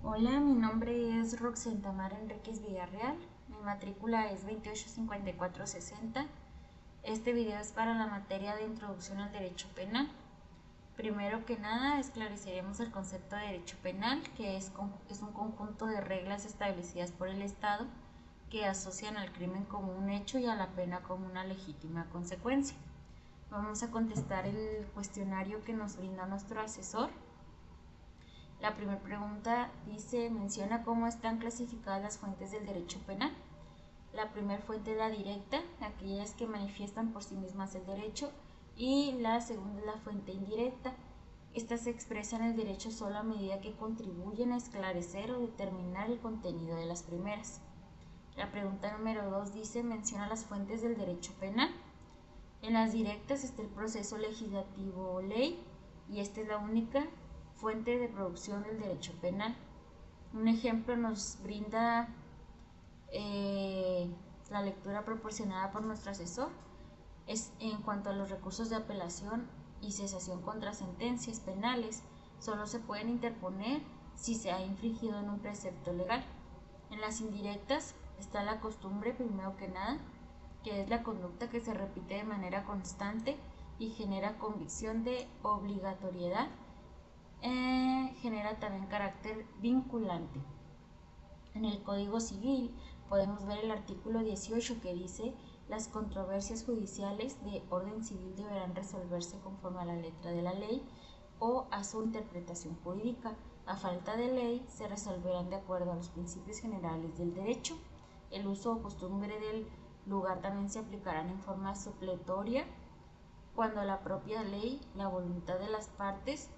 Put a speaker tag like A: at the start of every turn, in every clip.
A: Hola, mi nombre es Roxen Tamara Enríquez Villarreal, mi matrícula es 285460. Este video es para la materia de Introducción al Derecho Penal. Primero que nada, esclareceremos el concepto de derecho penal, que es un conjunto de reglas establecidas por el Estado que asocian al crimen como un hecho y a la pena como una legítima consecuencia. Vamos a contestar el cuestionario que nos brinda nuestro asesor. La primera pregunta dice, menciona cómo están clasificadas las fuentes del derecho penal. La primera fuente es la directa, aquellas que manifiestan por sí mismas el derecho, y la segunda es la fuente indirecta. Estas se expresan el derecho solo a medida que contribuyen a esclarecer o determinar el contenido de las primeras. La pregunta número 2 dice, menciona las fuentes del derecho penal. En las directas está el proceso legislativo o ley, y esta es la única fuente de producción del derecho penal. Un ejemplo nos brinda la lectura proporcionada por nuestro asesor. Es en cuanto a los recursos de apelación y cesación contra sentencias penales, solo se pueden interponer si se ha infringido en un precepto legal. En las indirectas está la costumbre, primero que nada, que es la conducta que se repite de manera constante y genera convicción de obligatoriedad. Genera también carácter vinculante. En el Código Civil podemos ver el artículo 18 que dice: las controversias judiciales de orden civil deberán resolverse conforme a la letra de la ley o a su interpretación jurídica. A falta de ley, se resolverán de acuerdo a los principios generales del derecho. El uso o costumbre del lugar también se aplicarán en forma supletoria cuando la propia ley, la voluntad de las partes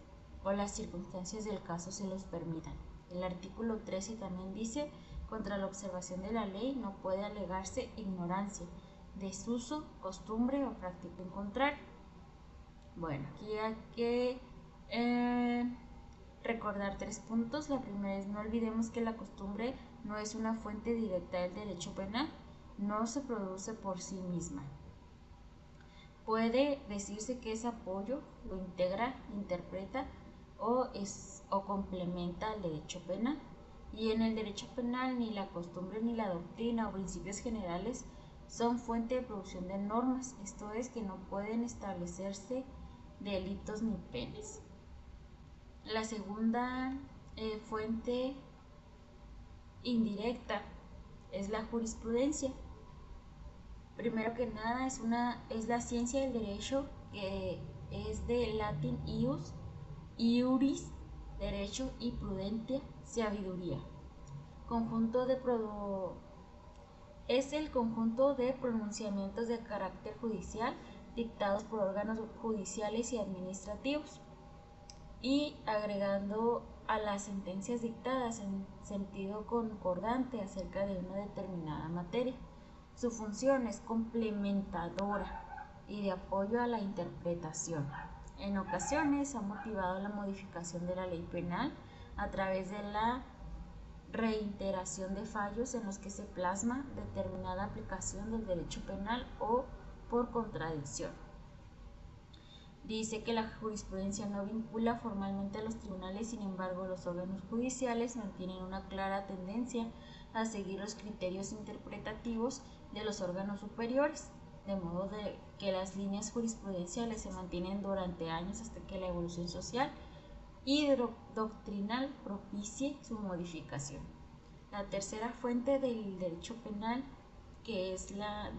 A: o las circunstancias del caso se los permitan. El artículo 13 también dice: contra la observación de la ley no puede alegarse ignorancia, desuso, costumbre o práctica en contrario. Bueno, aquí hay que recordar 3 puntos. La primera es: no olvidemos que la costumbre no es una fuente directa del derecho penal, no se produce por sí misma. Puede decirse que es apoyo, lo integra, interpreta o complementa al derecho penal. Y en el derecho penal ni la costumbre ni la doctrina o principios generales son fuente de producción de normas, esto es, que no pueden establecerse delitos ni penas. La segunda fuente indirecta es la jurisprudencia. Primero que nada es la ciencia del derecho, que es de latín ius, iuris, derecho, y prudentia, sabiduría. Es el conjunto de pronunciamientos de carácter judicial dictados por órganos judiciales y administrativos, y agregando a las sentencias dictadas en sentido concordante acerca de una determinada materia. Su función es complementadora y de apoyo a la interpretación. En ocasiones ha motivado la modificación de la ley penal a través de la reiteración de fallos en los que se plasma determinada aplicación del derecho penal o por contradicción. Dice que la jurisprudencia no vincula formalmente a los tribunales, sin embargo, los órganos judiciales mantienen una clara tendencia a seguir los criterios interpretativos de los órganos superiores, de modo que las líneas jurisprudenciales se mantienen durante años hasta que la evolución social y doctrinal propicie su modificación. La tercera fuente del derecho penal, que es la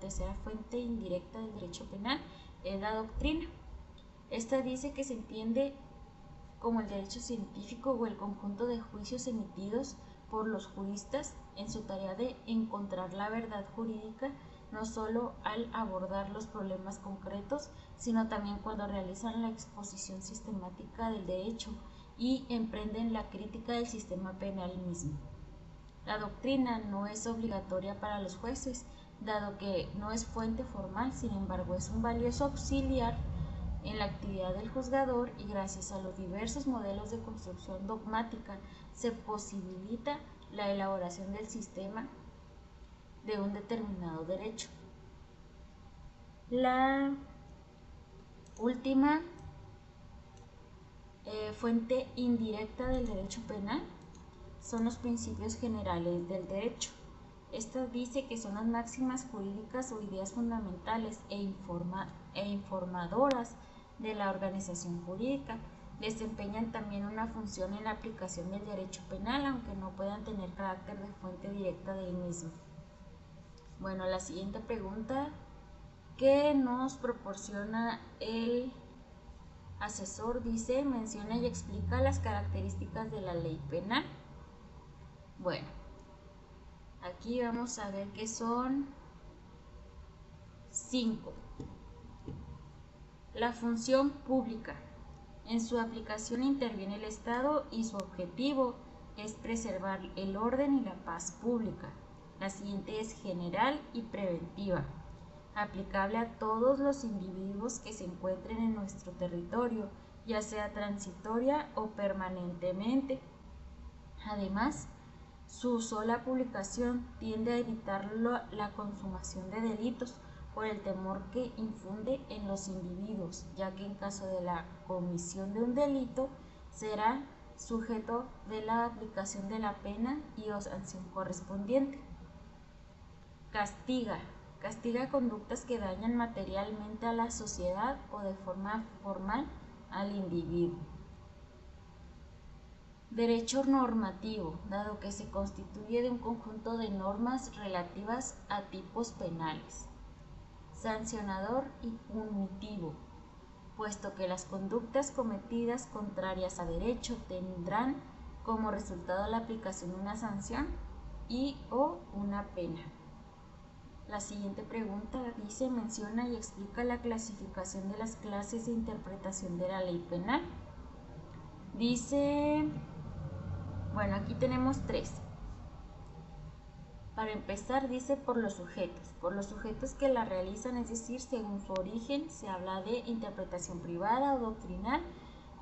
A: tercera fuente indirecta del derecho penal, es la doctrina. Esta dice que se entiende como el derecho científico o el conjunto de juicios emitidos por los juristas en su tarea de encontrar la verdad jurídica, no solo al abordar los problemas concretos, sino también cuando realizan la exposición sistemática del derecho y emprenden la crítica del sistema penal mismo. La doctrina no es obligatoria para los jueces, dado que no es fuente formal, sin embargo es un valioso auxiliar en la actividad del juzgador, y gracias a los diversos modelos de construcción dogmática se posibilita la elaboración del sistema de un determinado derecho. La última Fuente indirecta del derecho penal son los principios generales del derecho. Esta dice que son las máximas jurídicas o ideas fundamentales e informadoras de la organización jurídica. Desempeñan también una función en la aplicación del derecho penal, aunque no puedan tener carácter de fuente directa del mismo. Bueno, la siguiente pregunta que nos proporciona el asesor dice: menciona y explica las características de la ley penal. Bueno, aquí vamos a ver que son 5. La función pública. En su aplicación interviene el Estado y su objetivo es preservar el orden y la paz pública. La siguiente es general y preventiva, aplicable a todos los individuos que se encuentren en nuestro territorio, ya sea transitoria o permanentemente. Además, su sola publicación tiende a evitar la consumación de delitos por el temor que infunde en los individuos, ya que en caso de la comisión de un delito será sujeto de la aplicación de la pena y o sanción correspondiente. Castiga conductas que dañan materialmente a la sociedad o de forma formal al individuo. Derecho normativo, dado que se constituye de un conjunto de normas relativas a tipos penales. Sancionador y punitivo, puesto que las conductas cometidas contrarias a derecho tendrán como resultado la aplicación de una sanción y o una pena. La siguiente pregunta dice: menciona y explica la clasificación de las clases de interpretación de la ley penal. Dice, bueno, aquí tenemos 3. Para empezar, dice por los sujetos que la realizan, es decir, según su origen, se habla de interpretación privada o doctrinal,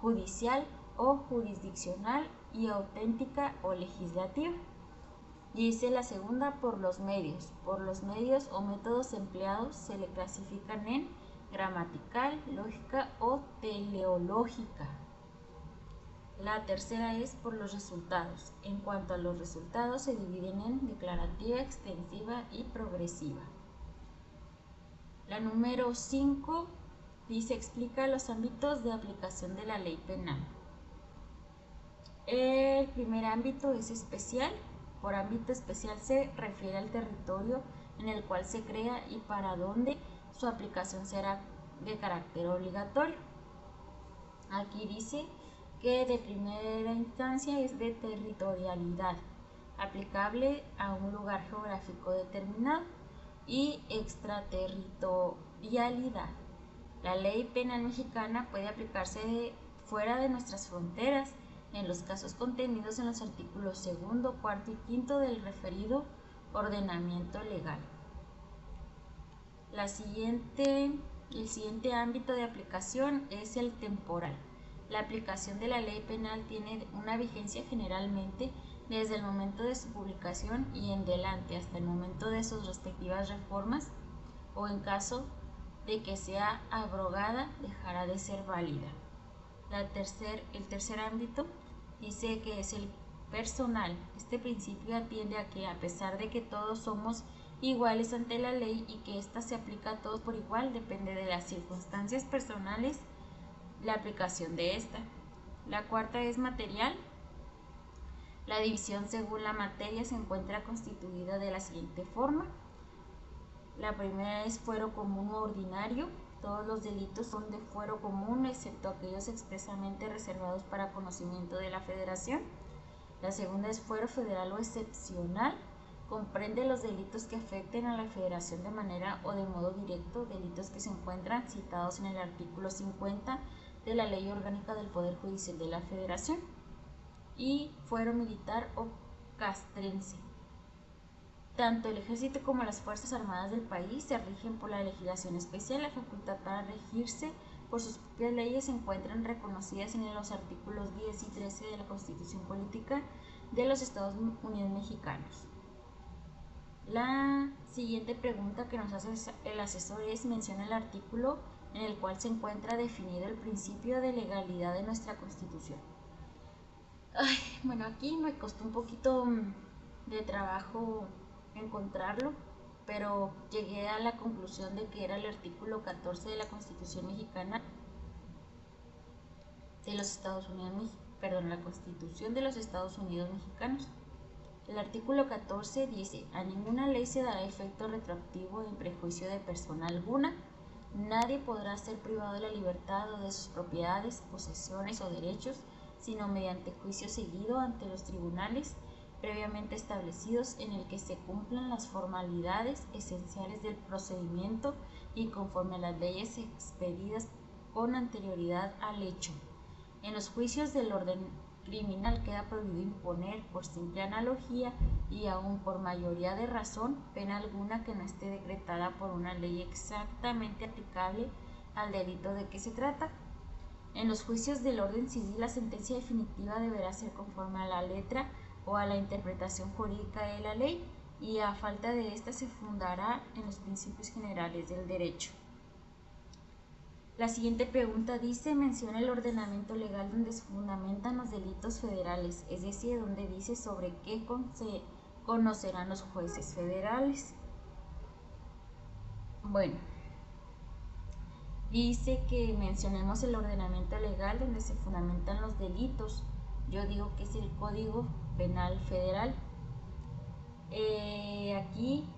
A: judicial o jurisdiccional y auténtica o legislativa. Dice la segunda por los medios o métodos empleados se le clasifican en gramatical, lógica o teleológica. La tercera es por los resultados. En cuanto a los resultados, se dividen en declarativa, extensiva y progresiva. La número 5 dice: explica los ámbitos de aplicación de la ley penal. El primer ámbito es especial. Por ámbito especial se refiere al territorio en el cual se crea y para donde su aplicación será de carácter obligatorio. Aquí dice que de primera instancia es de territorialidad, aplicable a un lugar geográfico determinado, y extraterritorialidad. La ley penal mexicana puede aplicarse fuera de nuestras fronteras en los casos contenidos en los artículos 2, 4 y 5 del referido ordenamiento legal. El siguiente ámbito de aplicación es el temporal. La aplicación de la ley penal tiene una vigencia generalmente desde el momento de su publicación y en delante hasta el momento de sus respectivas reformas, o en caso de que sea abrogada dejará de ser válida. El tercer ámbito dice que es el personal. Este principio atiende a que, a pesar de que todos somos iguales ante la ley y que ésta se aplica a todos por igual, depende de las circunstancias personales la aplicación de esta. La cuarta es material. La división según la materia se encuentra constituida de la siguiente forma. La primera es fuero común o ordinario. Todos los delitos son de fuero común, excepto aquellos expresamente reservados para conocimiento de la Federación. La segunda es fuero federal o excepcional. Comprende los delitos que afecten a la Federación de manera o de modo directo, delitos que se encuentran citados en el artículo 50 de la Ley Orgánica del Poder Judicial de la Federación. Y fuero militar o castrense. Tanto el Ejército como las Fuerzas Armadas del país se rigen por la legislación especial. La facultad para regirse por sus propias leyes se encuentran reconocidas en los artículos 10 y 13 de la Constitución Política de los Estados Unidos Mexicanos. La siguiente pregunta que nos hace el asesor es: menciona el artículo en el cual se encuentra definido el principio de legalidad de nuestra Constitución. Bueno, aquí me costó un poquito de trabajo encontrarlo, pero llegué a la conclusión de que era el artículo 14 de la Constitución mexicana de los Estados Unidos, la Constitución de los Estados Unidos mexicanos. El artículo 14 dice: a ninguna ley se dará efecto retroactivo en prejuicio de persona alguna. Nadie podrá ser privado de la libertad o de sus propiedades, posesiones o derechos, sino mediante juicio seguido ante los tribunales previamente establecidos, en el que se cumplan las formalidades esenciales del procedimiento y conforme a las leyes expedidas con anterioridad al hecho. En los juicios del orden criminal queda prohibido imponer, por simple analogía y aun por mayoría de razón, pena alguna que no esté decretada por una ley exactamente aplicable al delito de que se trata. En los juicios del orden civil, la sentencia definitiva deberá ser conforme a la letra o a la interpretación jurídica de la ley, y a falta de ésta se fundará en los principios generales del derecho. La siguiente pregunta dice: menciona el ordenamiento legal donde se fundamentan los delitos federales, es decir, donde dice sobre qué se conocerán los jueces federales. Bueno, dice que mencionemos el ordenamiento legal donde se fundamentan los delitos. Yo digo que es el Código Penal Federal. Aquí,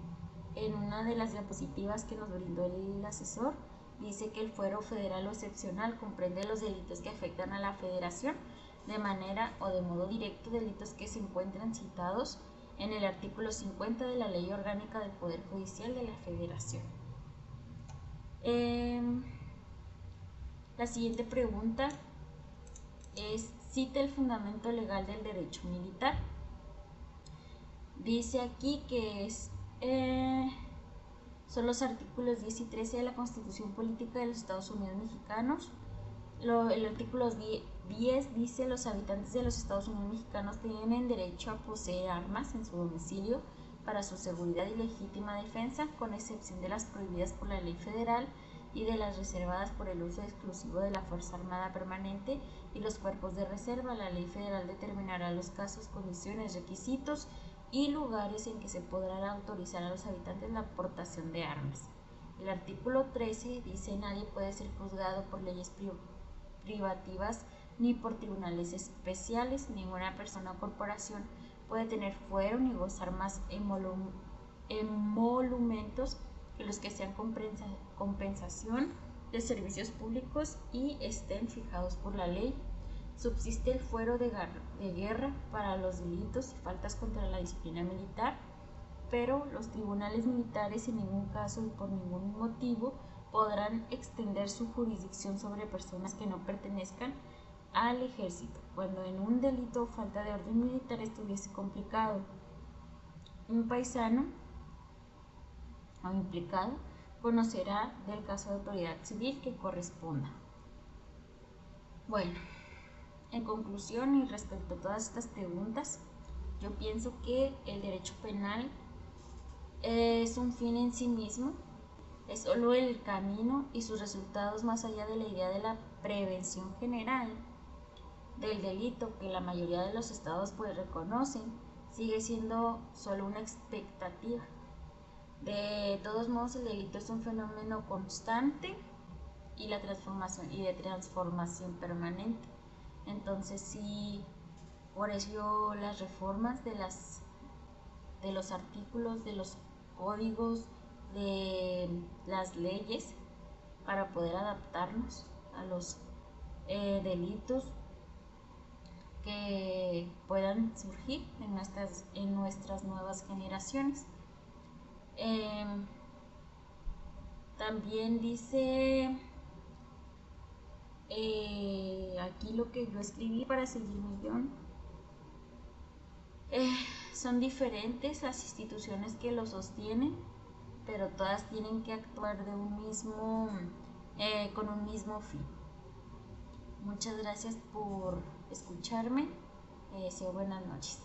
A: en una de las diapositivas que nos brindó el asesor, dice que el fuero federal o excepcional comprende los delitos que afectan a la federación de manera o de modo directo, delitos que se encuentran citados en el artículo 50 de la Ley Orgánica del Poder Judicial de la Federación. La siguiente pregunta es: cita el fundamento legal del derecho militar. Dice aquí que son los artículos 10 y 13 de la Constitución Política de los Estados Unidos Mexicanos. El artículo 10 dice: los habitantes de los Estados Unidos Mexicanos tienen derecho a poseer armas en su domicilio para su seguridad y legítima defensa, con excepción de las prohibidas por la ley federal y de las reservadas por el uso exclusivo de la Fuerza Armada Permanente y los cuerpos de reserva. La ley federal determinará los casos, condiciones, requisitos y lugares en que se podrá autorizar a los habitantes la portación de armas. El artículo 13 dice: nadie puede ser juzgado por leyes privativas ni por tribunales especiales. Ninguna persona o corporación puede tener fuero ni gozar más emolumentos que los que sean compensación de servicios públicos y estén fijados por la ley. Subsiste el fuero de guerra para los delitos y faltas contra la disciplina militar, pero los tribunales militares en ningún caso y por ningún motivo podrán extender su jurisdicción sobre personas que no pertenezcan al ejército, cuando en un delito o falta de orden militar estuviese complicado. Un paisano o implicado conocerá del caso de autoridad civil que corresponda. Bueno, en conclusión y respecto a todas estas preguntas, yo pienso que el derecho penal es un fin en sí mismo, es solo el camino y sus resultados más allá de la idea de la prevención general del delito que la mayoría de los estados pues reconocen, sigue siendo solo una expectativa. De todos modos, el delito es un fenómeno constante y de transformación permanente. Entonces sí, por eso las reformas de los artículos, de los códigos, de las leyes, para poder adaptarnos a los delitos que puedan surgir en nuestras nuevas generaciones. También dice aquí lo que yo escribí para seguir mi guión. Son diferentes las instituciones que lo sostienen, pero todas tienen que actuar con un mismo fin. Muchas gracias por escucharme. Deseo buenas noches.